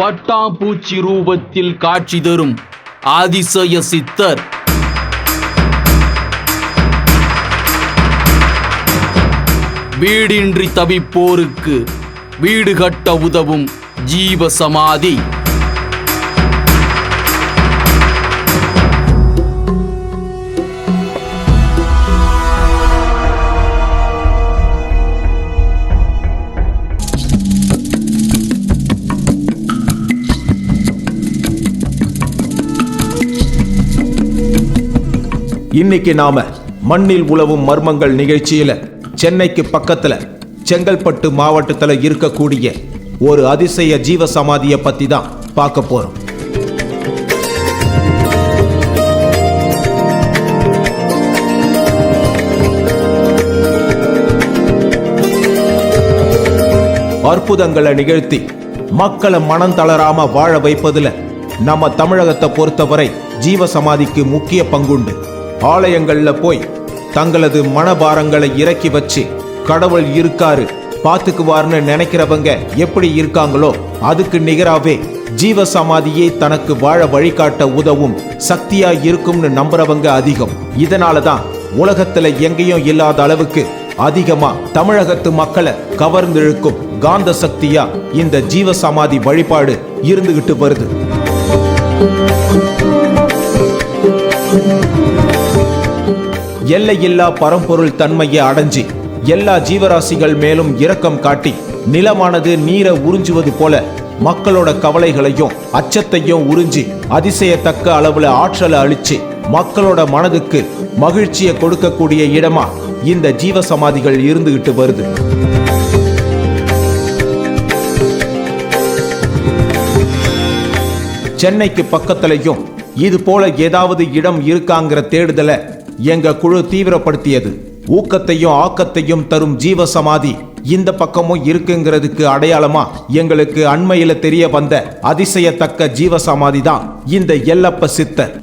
பட்டாம்பூச்சி ரூபத்தில் காட்சி தரும் அதிசய சித்தர். வீடின்றி தவிப்போருக்கு வீடு கட்ட உதவும் ஜீவ சமாதி. இன்னைக்கு நாம மண்ணில் உலவும் மர்மங்கள் நிகழ்ச்சியில சென்னைக்கு பக்கத்துல செங்கல்பட்டு மாவட்டத்துல இருக்கக்கூடிய ஒரு அதிசய ஜீவ சமாதியை பத்தி தான் பார்க்க போறோம். அற்புதங்களை நிகழ்த்தி மக்களை மனம் தளராம வாழ வைப்பதுல நம்ம தமிழகத்தை பொறுத்தவரை ஜீவ சமாதிக்கு முக்கிய பங்குண்டு. ஆலயங்கள்ல போய் தங்களது மனபாரங்களை இறக்கி வச்சு கடவுள் இருக்காரு பாத்துக்குவார்னு நினைக்கிறவங்க எப்படி இருக்காங்களோ அதுக்கு நிகராவே ஜீவ சமாதியே தனக்கு வாழ வழிகாட்ட உதவும் சக்தியா இருக்கும்னு நம்புறவங்க அதிகம். இதனாலதான் உலகத்துல எங்கேயும் இல்லாத அளவுக்கு அதிகமா தமிழகத்து மக்களை கவர்ந்திழுக்கும் காந்த சக்தியா இந்த ஜீவ சமாதி வழிபாடு இருந்துகிட்டு வருது. எல்லையில்லா பரம்பொருள் தன்மையை அடைஞ்சி எல்லா ஜீவராசிகள் மேலும் இரக்கம் காட்டி நிலமானது நீரை உறிஞ்சுவது போல மக்களோட கவலைகளையும் அச்சத்தையும் உறிஞ்சி அதிசயத்தக்க அளவுல ஆற்றலை அளிச்சு மக்களோட மனதுக்கு மகிழ்ச்சியை கொடுக்கக்கூடிய இடமா இந்த ஜீவ சமாதிகள் இருந்துகிட்டு வருது. சென்னைக்கு பக்கத்திலையும் இது போல ஏதாவது இடம் இருக்காங்கிற தேடுதலை எங்க குழு தீவிரப்படுத்தியது. ஊக்கத்தையும் ஆக்கத்தையும் தரும் ஜீவ சமாதி இந்த பக்கமும் இருக்குங்கிறதுக்கு அடையாளமா எங்களுக்கு அண்மையில தெரிய வந்த அதிசயத்தக்க ஜீவ சமாதி தான் இந்த எல்லப்ப சித்தர்.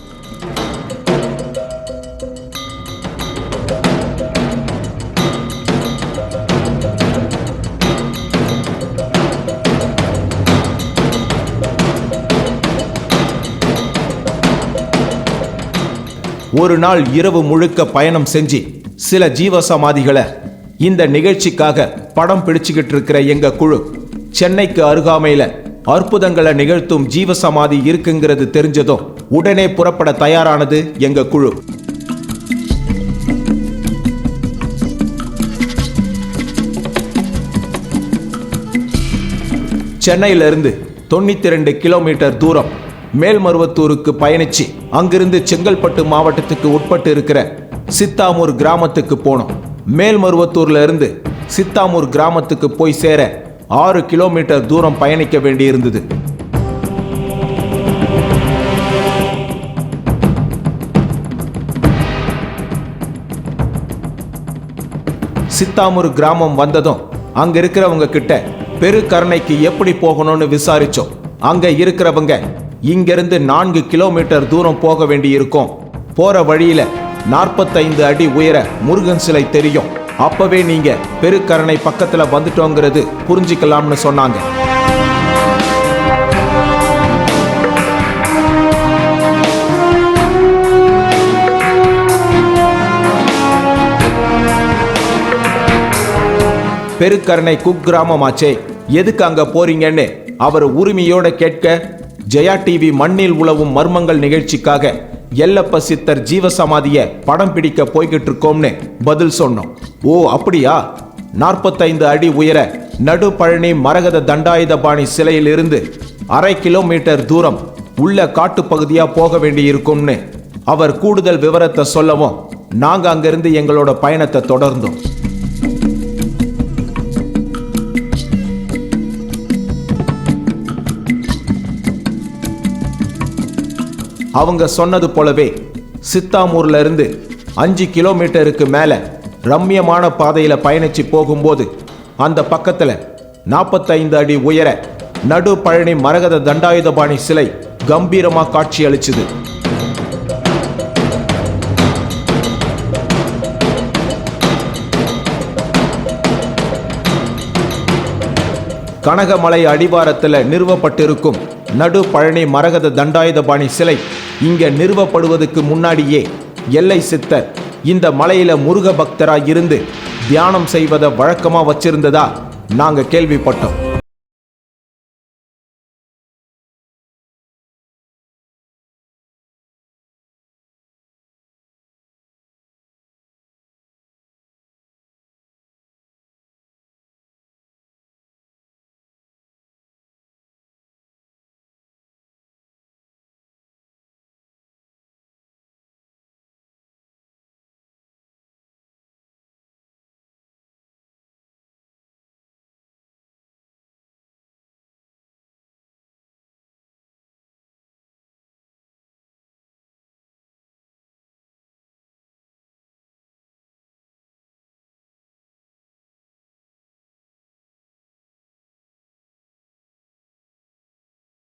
ஒரு நாள் இரவு முழுக்க பயணம் செஞ்சு சில ஜீவ சமாதிகளை இந்த நிகழ்ச்சிக்காக படம் பிடிச்சுக்கிட்டு இருக்கிற எங்க குழு சென்னைக்கு அருகாமையில அற்புதங்களை நிகழ்த்தும் ஜீவ சமாதி இருக்குங்கிறது தெரிஞ்சதும் உடனே புறப்பட தயாரானது எங்க குழு. சென்னையிலிருந்து 92 கிலோமீட்டர் தூரம் மேல்மருவத்தூருக்கு பயணிச்சு அங்கிருந்து செங்கல்பட்டு மாவட்டத்துக்கு உட்பட்டு இருக்கிற சித்தாமூர் கிராமத்துக்கு போனோம். மேல்மருவத்தூர்ல இருந்து சித்தாமூர் கிராமத்துக்கு போய் சேர 6 கிலோமீட்டர் தூரம் பயணிக்க வேண்டியிருந்தது. சித்தாமூர் கிராமம் வந்ததும் அங்க இருக்கிறவங்க கிட்ட பெருக்கரணைக்கு எப்படி போகணும்னு விசாரிச்சோம். அங்க இருக்கிறவங்க இங்கிருந்து 4 கிலோமீட்டர் தூரம் போக வேண்டியிருக்கும். போற வழியில 45 அடி உயர முருகன் சிலை தெரியும். அப்பவே நீங்க பெருக்கரணை பக்கத்துல வந்துட்டோங்கிறது புரிஞ்சுக்கலாம்னு சொன்னாங்க. பெருக்கரணை குக்கிராமமாச்சே, எதுக்கு அங்க போறீங்கன்னு அவர் உரிமையோட கேட்க ஜெயா டிவி மண்ணில் உலவும் மர்மங்கள் நிகழ்ச்சிக்காக எல்லப்ப சித்தர் ஜீவசமாதிய படம் பிடிக்க போய்கிட்டு இருக்கோம்னு பதில் சொன்னோம். ஓ அப்படியா? 45 அடி உயர நடு பழனி மரகத தண்டாயுதபாணி சிலையிலிருந்து 1/2 கிலோமீட்டர் தூரம் உள்ள காட்டு பகுதியா போக வேண்டி இருக்கும்னு அவர் கூடுதல் விவரத்தை சொல்லவும் நாங்க அங்கிருந்து எங்களோட பயணத்தை தொடர்ந்தோம். அவங்க சொன்னது போலவே சித்தாமூர்ல இருந்து 5 கிலோமீட்டருக்கு மேல ரம்யமான பாதையில பயணிச்சு போகும்போது அந்த பக்கத்துல 45 அடி உயர நடு பழனி மரகத தண்டாயுதபாணி சிலை கம்பீரமா காட்சி அளிச்சுது. கனகமலை அடிவாரத்தில் நிறுவப்பட்டிருக்கும் நடு பழனி மரகத தண்டாயுதபாணி சிலை இங்க நிறுவப்படுவதற்கு முன்னாடியே எல்லை சித்தர் இந்த மலையில முருக பக்தராய் இருந்து தியானம் செய்வதை வழக்கமா வச்சிருந்ததா நாங்க கேள்விப்பட்டோம்.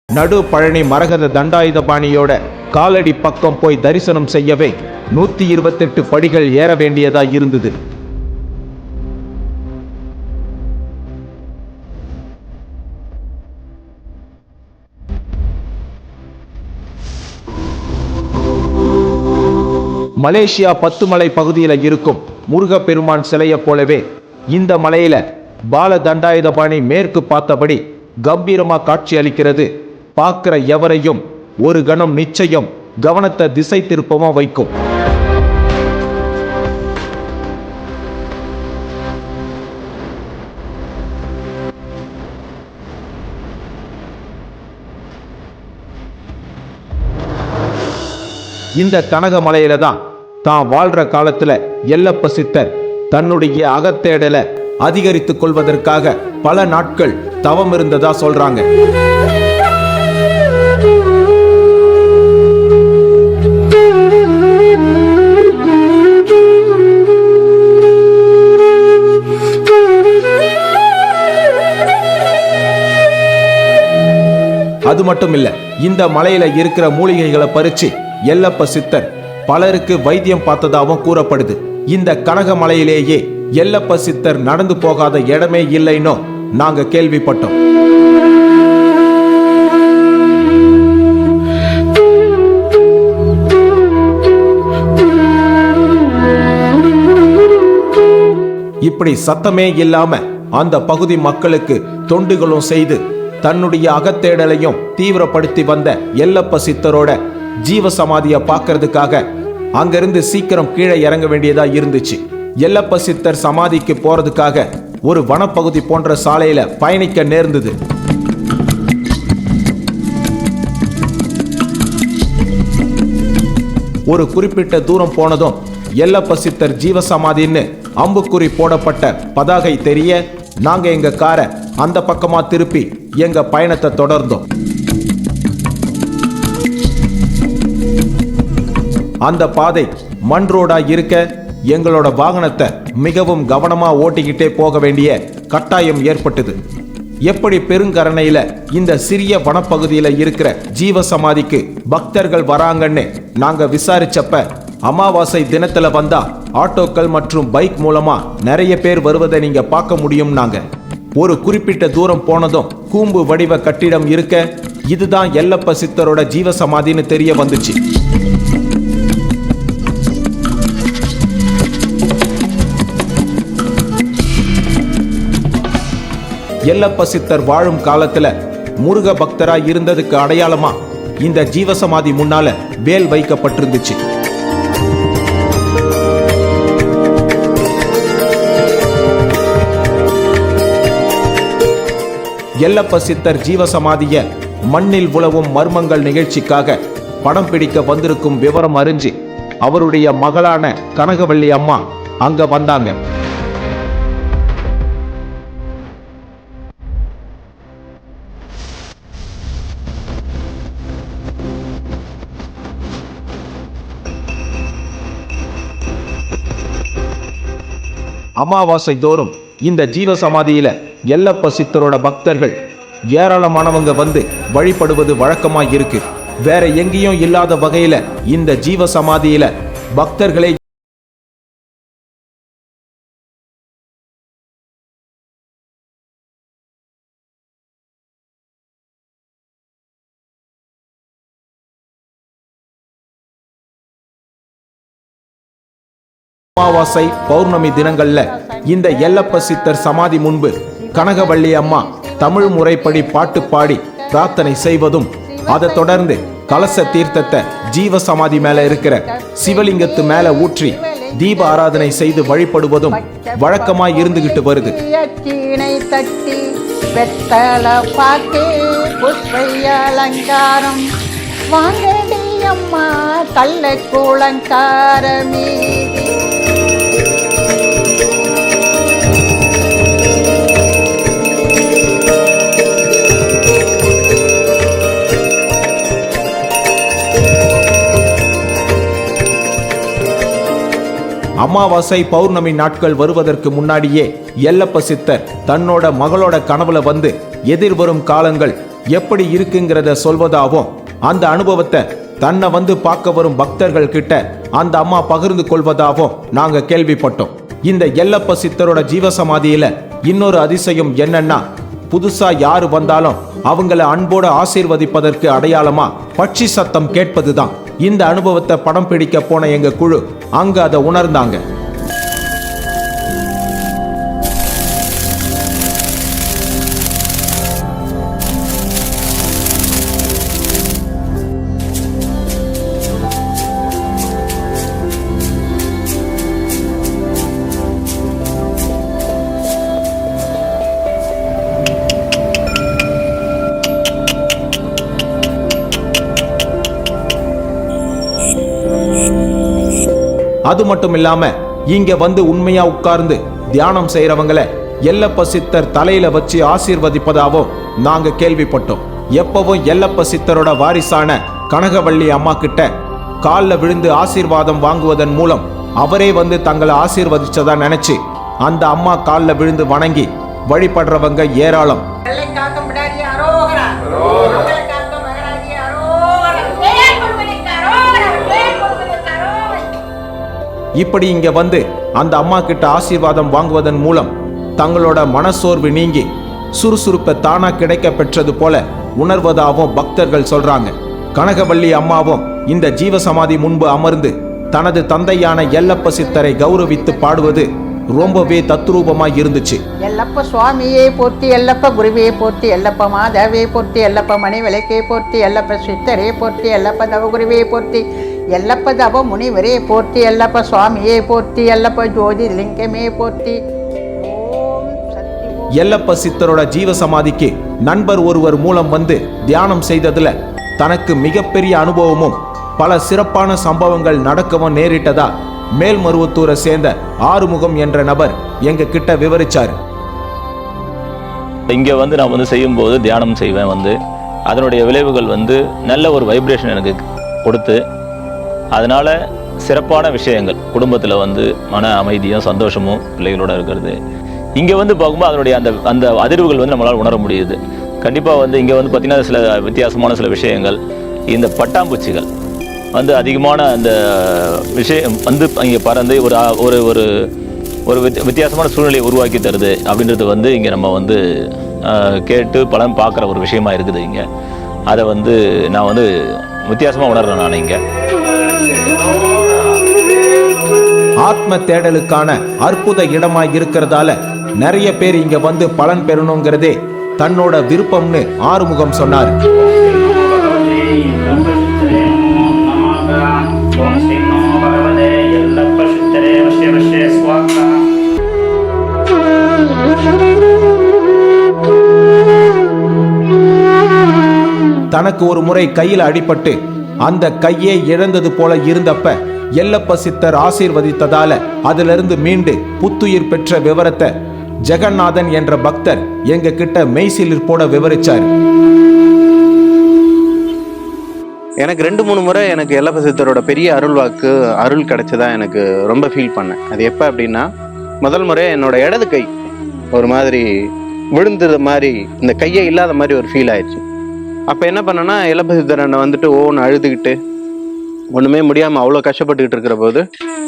நடு பழனி மரகத தண்டாயுதபாணியோட காலடி பக்கம் போய் தரிசனம் செய்யவே 128 படிகள் ஏற வேண்டியதா இருந்தது. மலேசியா 10 மலை பகுதியில் இருக்கும் முருகப்பெருமான் சிலையை போலவே இந்த மலையில பால தண்டாயுதபாணி மேற்கு பார்த்தபடி கம்பீரமா காட்சி அளிக்கிறது பார்க்கிற எவரையும் ஒரு கணம் நிச்சயம் கவனத்தை திசை திருப்பமா வைக்கும். இந்த கனகமலையில தான் வாழ்ற காலத்துல எல்லப்ப சித்தர் தன்னுடைய அகத்தேடலை அதிகரித்துக் கொள்வதற்காக பல நாட்கள் தவம் இருந்ததா சொல்றாங்க. அது மட்டும் இல்ல, இந்த மலையில இருக்கிற மூலிகைகளை பறிச்சு எல்லப்ப சித்தர் பலருக்கு வைத்தியம் பார்த்ததாகவும் கூறப்படுது. இந்த கனகமலையிலேயே எல்லப்ப சித்தர் நடந்து போகாத இடமே இல்லைன்னு நாங்க கேள்விப்பட்டோம். இப்படி சத்தமே இல்லாம அந்த பகுதி மக்களுக்கு தொண்டுகளும் செய்து தன்னுடைய அகத்தேடலையும் தீவிரப்படுத்தி வந்த எல்லப்ப சித்தரோட ஜீவசமாதியை பார்க்கறதுக்காக அங்கிருந்து சீக்கிரம் கீழே இறங்க வேண்டியதா இருந்துச்சு. எல்லப்ப சித்தர் சமாதிக்கு போறதுக்காக ஒரு வனப்பகுதி போன்ற சாலையில பயணிக்க நேர்ந்தது. ஒரு குறிப்பிட்ட தூரம் போனதும் எல்லப்ப சித்தர் ஜீவசமாதின்னு அம்புக்குறி போடப்பட்ட பதாகை தெரிய நாங்க எங்க காரை அந்த பக்கமா திருப்பி எங்க பயணத்தை தொடர்ந்தோம். அந்த பாதை மண் ரோடா இருக்க எங்களோட வாகனத்தை மிகவும் கவனமா ஓட்டிக்கிட்டே போக வேண்டிய கட்டாயம் ஏற்பட்டது. எப்படி பெருங்கரணையில இந்த சிறிய வனப்பகுதியில இருக்கிற ஜீவசமாதிக்கு பக்தர்கள் வராங்கன்னு நாங்க விசாரிச்சப்ப அமாவாசை தினத்துல வந்தா ஆட்டோக்கள் மற்றும் பைக் மூலமா நிறைய பேர் வருவதை நீங்க பார்க்க முடியும். நாங்க ஒரு குறிப்பிட்ட தூரம் போனதும் கூம்பு வடிவ கட்டிடம் இருக்க இதுதான் எல்லப்ப சித்தரோட ஜீவசமாதின்னு தெரிய வந்துச்சு. எல்லப்ப சித்தர் வாழும் காலத்துல முருக பக்தராய் இருந்ததுக்கு அடையாளமா இந்த ஜீவசமாதி முன்னால வேல் வைக்கப்பட்டிருந்துச்சு. எல்லப்ப சித்தர் ஜீவசமாதிய மண்ணில் உலவும் மர்மங்கள் நிகழ்ச்சிக்காக படம் பிடிக்க வந்திருக்கும் விவரம் அறிஞ்சு அவருடைய மகளான கனகவள்ளி அம்மா அங்க வந்தாங்க. அமாவாசை தோறும் இந்த ஜீவசமாதியில எல்லப்ப சித்தரோட பக்தர்கள் ஏராளமானவங்க வந்து வழிபடுவது வழக்கமாய் இருக்கு. வேற எங்கேயும் இல்லாத வகையில இந்த ஜீவசமாதியில பக்தர்களை அமாவாசை பௌர்ணமி தினங்கள்ல இந்த எல்லப்ப சித்தர் சமாதி முன்பு கனகவள்ளி அம்மா தமிழ் முறைப்படி பாட்டு பாடி பிரார்த்தனை செய்வதும், அதை தொடர்ந்து கலச தீர்த்தத்தை ஜீவ சமாதி மேல இருக்கிற சிவலிங்கத்து மேல ஊற்றி தீப ஆராதனை செய்து வழிபடுவதும் வழக்கமாய் இருந்துகிட்டு வருது. அலங்காரம் வாங்கடி அம்மா கல்லை கூலங்காரமே. அமாவாசை பௌர்ணமி நாட்கள் வருவதற்கு முன்னாடியே எல்லப்ப சித்தர் தன்னோட மகளோட கனவுல வந்து எதிர்வரும் காலங்கள் எப்படி இருக்குங்கிறத சொல்வதாகவும், அந்த அனுபவத்தை தன்னை வந்து பார்க்க வரும் பக்தர்கள் கிட்ட அந்த அம்மா பகிர்ந்து கொள்வதாகவும் நாங்க கேள்விப்பட்டோம். இந்த எல்லப்ப சித்தரோட ஜீவசமாதியில இன்னொரு அதிசயம் என்னன்னா, புதுசா யாரு வந்தாலும் அவங்கள அன்போட ஆசீர்வதிப்பதற்கு அடையாளமா பட்சி சத்தம் கேட்பதுதான். இந்த அனுபவத்தை படம் பிடிக்க போன எங்க குழு அங்க அதை உணர்ந்தாங்க. அது மட்டும் இல்லாம இங்க வந்து உண்மையா உட்கார்ந்து தியானம் செய்யறவங்கள எல்லப்ப சித்தர் தலையில வச்சு ஆசீர்வதிப்பதாவும் நாங்க கேள்விப்பட்டோம். எப்பவும் எல்லப்ப சித்தரோட வாரிசான கனகவள்ளி அம்மா கிட்ட காலில் விழுந்து ஆசீர்வாதம் வாங்குவதன் மூலம் அவரே வந்து தங்களை ஆசீர்வதிச்சதா நினைச்சு அந்த அம்மா காலில் விழுந்து வணங்கி வழிபடுறவங்க ஏராளம். இப்படி இங்க வந்து அந்த அம்மா கிட்ட ஆசீர்வாதம் வாங்குவதன் மூலம் தங்களோட மனசோர்வு நீங்கி சுறுசுறுப்பை தானா கிடைக்க பெற்றது போல உணர்வதாகவும் பக்தர்கள் சொல்றாங்க. கனகவள்ளி அம்மாவும் இந்த ஜீவசமாதி முன்பு அமர்ந்து தனது தந்தையான எல்லப்ப சித்தரை கௌரவித்து பாடுவது ரொம்பவே தத்ரூபமாய் இருந்துச்சு. எல்லப்ப சுவாமியே போற்றி, எல்லப்ப குருவே போற்றி, எல்லப்ப மாதவே போற்றி, எல்லப்ப மணி விளக்கே போற்றி, எல்லப்ப சித்தரே போற்றி, எல்லப்ப தவகுருவே போற்றி, எல்லப்ப தவ முனிவரே போற்றி, எல்லப்ப சுவாமியே போற்றி, எல்லப்ப ஜோதிர்லிங்கமே போற்றி. எல்லப்ப சித்தரோட ஜீவசமாதிக்கு நண்பர் ஒருவர் மூலம் வந்து தியானம் செய்ததுல தனக்கு மிகப்பெரிய அனுபவமும் பல சிறப்பான சம்பவங்கள் நடக்கவும் நேரிட்டதா மேல்மருவத்தூரை சேர்ந்த ஆறுமுகம் என்ற நபர் எங்க கிட்ட விவரிச்சாரு. இங்க வந்து நான் வந்து செய்யும்போது தியானம் செய்வேன், வந்து அதனுடைய விளைவுகள் வந்து நல்ல ஒரு வைப்ரேஷன் எனக்கு கொடுத்து, அதனால சிறப்பான விஷயங்கள் குடும்பத்தில் வந்து மன அமைதியும் சந்தோஷமும் பிள்ளைகளோட இருக்கிறது. இங்கே வந்து பார்க்கும்போது அதனுடைய அந்த அதிர்வுகள் வந்து நம்மளால் உணர முடியுது. கண்டிப்பாக வந்து இங்கே வந்து பார்த்திங்கன்னா சில வித்தியாசமான சில விஷயங்கள், இந்த பட்டாம்பூச்சிகள் வந்து அதிகமான அந்த விஷயம் வந்து இங்கே பறந்து ஒரு ஒரு ஒரு வித்தியாசமான சூழ்நிலையை உருவாக்கி தருது அப்படின்றது வந்து இங்கே நம்ம வந்து கேட்டு பலன் பார்க்குற ஒரு விஷயமா இருக்குது. இங்கே அதை வந்து நான் வந்து வித்தியாசமாக உணர்றேன். நான் இங்கே ஆத்ம தேடலுக்கான அற்புத இடமாய் இருக்கிறதால நிறைய பேர் இங்க வந்து பலன் பெறணுங்கிறதே தன்னோட விருப்பம்னு ஆறுமுகம் சொன்னார். தனக்கு ஒரு முறை கையில் அடிபட்டு அந்த கையை இழந்தது போல இருந்தப்ப எல்லப்ப சித்தர் ஆசீர்வதித்ததால அதிலிருந்து மீண்டு புத்துயிர் பெற்ற விவரத்தை ஜெகநாதன் என்ற பக்தர் எங்க கிட்ட மெய்சிலிர்ப்போட விவரிச்சார். எனக்கு 2-3 முறை எனக்கு எல்லப்ப சித்தரோட பெரிய அருள் கிடைச்சதா எனக்கு ரொம்ப ஃபீல் பண்ணேன். அது எப்போ அப்படின்னா, முதல் முறை என்னோட இடது கை ஒரு மாதிரி விழுந்தது மாதிரி, இந்த கையே இல்லாத மாதிரி ஒரு ஃபீல் ஆயிடுச்சு. அப்போ என்ன பண்ணேன்னா, எல்லப்ப சித்தரனை வந்துட்டு ஓன்னு அழுதுகிட்டு ஒன்றுமே முடியாமல் அவ்வளோ கஷ்டப்பட்டுக்கிட்டு இருக்கிற போது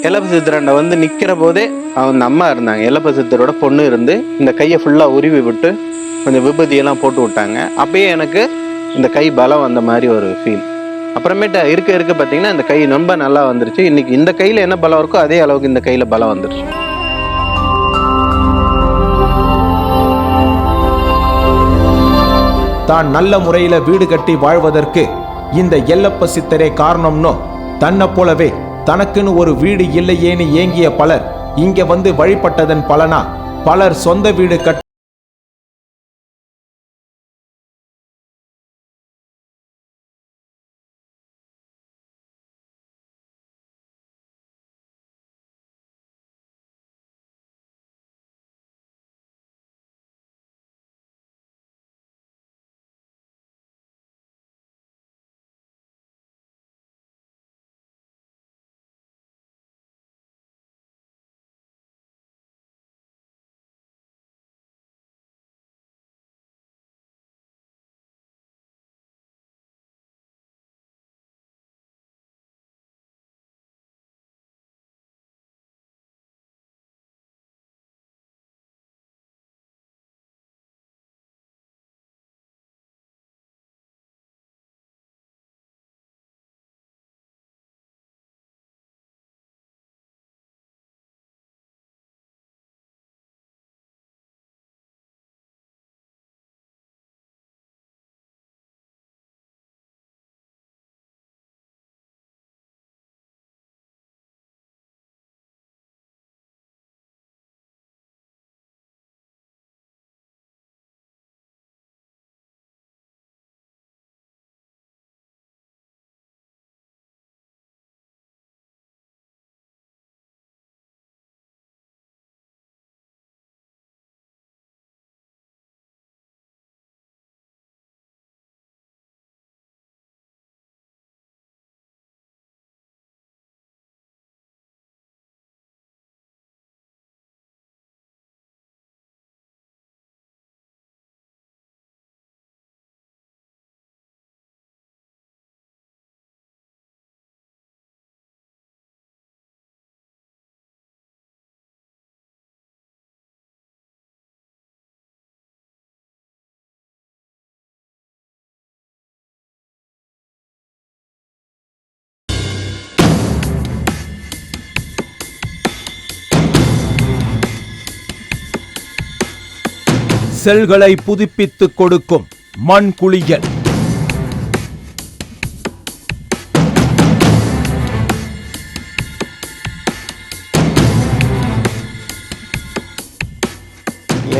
எல்லப்ப சித்தரனை வந்து நிற்கிற போதே அவங்க அம்மா இருந்தாங்க, எல்லப்ப சித்தரோட பொண்ணு இருந்து இந்த கையை ஃபுல்லாக உருவி விட்டு கொஞ்சம் விபதியெல்லாம் போட்டு விட்டாங்க. அப்பயே எனக்கு இந்த கை பலம் வந்த மாதிரி ஒரு ஃபீல். அப்புறமேட்டு இருக்க இருக்க பார்த்தீங்கன்னா இந்த கை ரொம்ப நல்லா வந்துருச்சு. இன்னைக்கு இந்த கையில் என்ன பலம் இருக்கோ அதே அளவுக்கு இந்த கையில் பலம் வந்துருச்சு. தான் நல்ல முறையில வீடு கட்டி வாழ்வதற்கு இந்த எல்லப்ப சித்தரே காரணம்னோ, தன்னை போலவே தனக்குன்னு ஒரு வீடு இல்லையேன்னு ஏங்கிய பலர் இங்க வந்து வழிபட்டதன் பலனா பலர் சொந்த வீடு கட்ட செல்களை புதுப்பித்துக் கொடுக்கும் மண் குளியல்.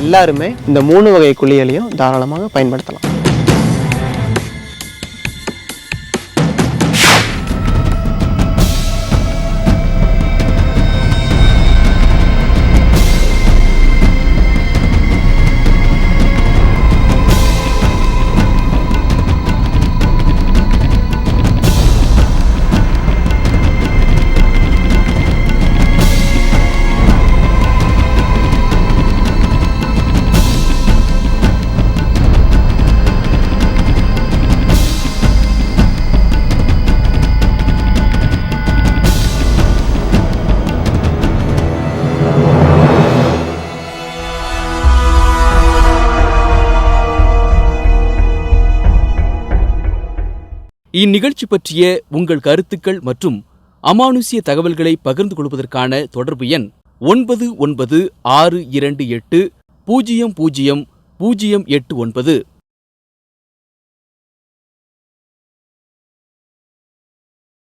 எல்லாருமே இந்த 3 வகை குளியலையும் தாராளமாக பயன்படுத்தலாம். இந்நிகழ்ச்சி பற்றிய உங்கள் கருத்துக்கள் மற்றும் அமானுஷ்ய தகவல்களை பகிர்ந்து கொள்வதற்கான தொடர்பு எண் 9962800089.